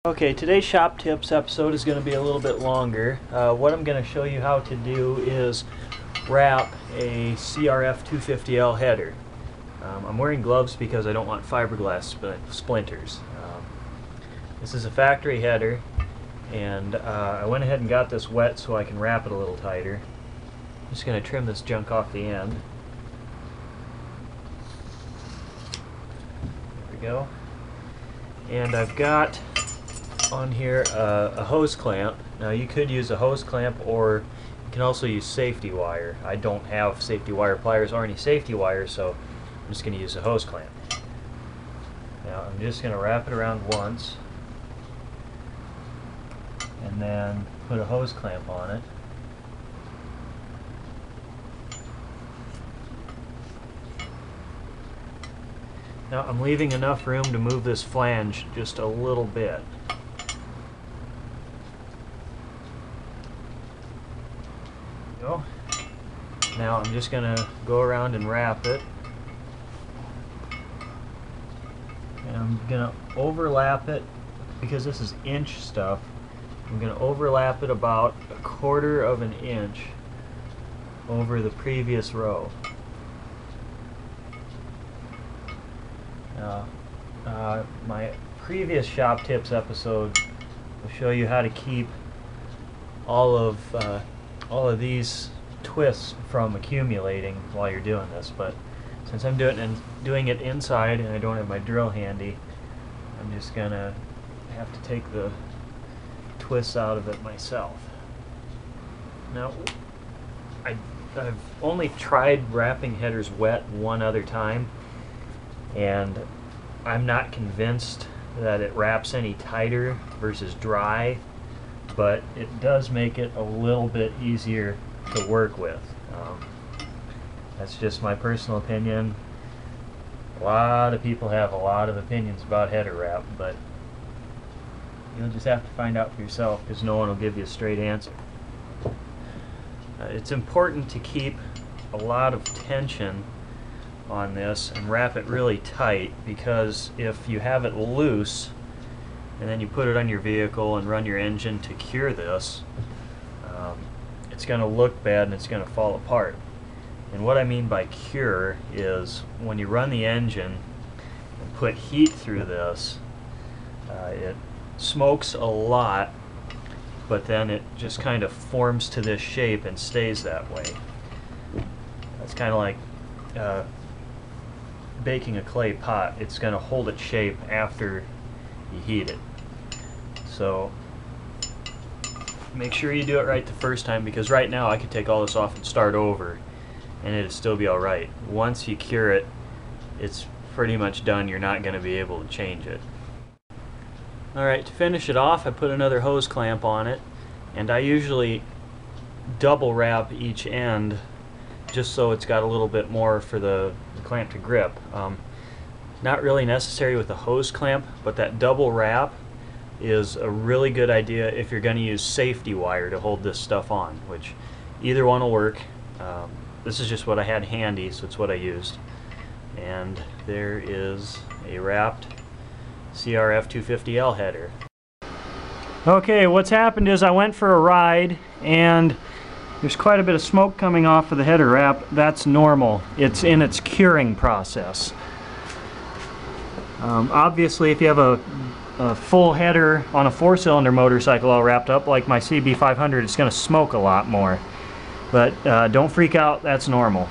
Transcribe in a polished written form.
Okay, today's shop tips episode is going to be a little bit longer. What I'm going to show you how to do is wrap a CRF 250L header. I'm wearing gloves because I don't want fiberglass splinters. This is a factory header, and I went ahead and got this wet so I can wrap it a little tighter. I'm just going to trim this junk off the end. There we go. And I've got on here a hose clamp. Now you could use a hose clamp, or you can also use safety wire. I don't have safety wire pliers or any safety wire, so I'm just going to use a hose clamp. Now I'm just going to wrap it around once and then put a hose clamp on it. Now I'm leaving enough room to move this flange just a little bit. Go. Now I'm just going to go around and wrap it. And I'm going to overlap it, because this is inch stuff. I'm going to overlap it about 1/4 of an inch over the previous row. Now, my previous shop tips episode will show you how to keep all of these twists from accumulating while you're doing this, but since I'm doing it inside and I don't have my drill handy, I'm just gonna have to take the twists out of it myself. Now, I've only tried wrapping headers wet one other time, and I'm not convinced that it wraps any tighter versus dry, but it does make it a little bit easier to work with. That's just my personal opinion. A lot of people have a lot of opinions about header wrap, but you'll just have to find out for yourself, because no one will give you a straight answer. It's important to keep a lot of tension on this and wrap it really tight, because if you have it loose and then you put it on your vehicle and run your engine to cure this, it's going to look bad and it's going to fall apart. And what I mean by cure is when you run the engine and put heat through this, it smokes a lot, but then it just kind of forms to this shape and stays that way. That's kind of like baking a clay pot. It's going to hold its shape after you heat it. So make sure you do it right the first time, because right now I could take all this off and start over and it'd still be alright. Once you cure it, it's pretty much done. You're not going to be able to change it. Alright, to finish it off, I put another hose clamp on it, and I usually double wrap each end just so it's got a little bit more for the clamp to grip. Not really necessary with a hose clamp, but that double wrap is a really good idea if you're going to use safety wire to hold this stuff on, which either one will work. This is just what I had handy, so it's what I used. And there is a wrapped CRF 250L header. Okay, what's happened is I went for a ride and there's quite a bit of smoke coming off of the header wrap. That's normal. It's in its curing process. Obviously, if you have a full header on a 4-cylinder motorcycle all wrapped up like my CB500, it's going to smoke a lot more. But don't freak out, that's normal.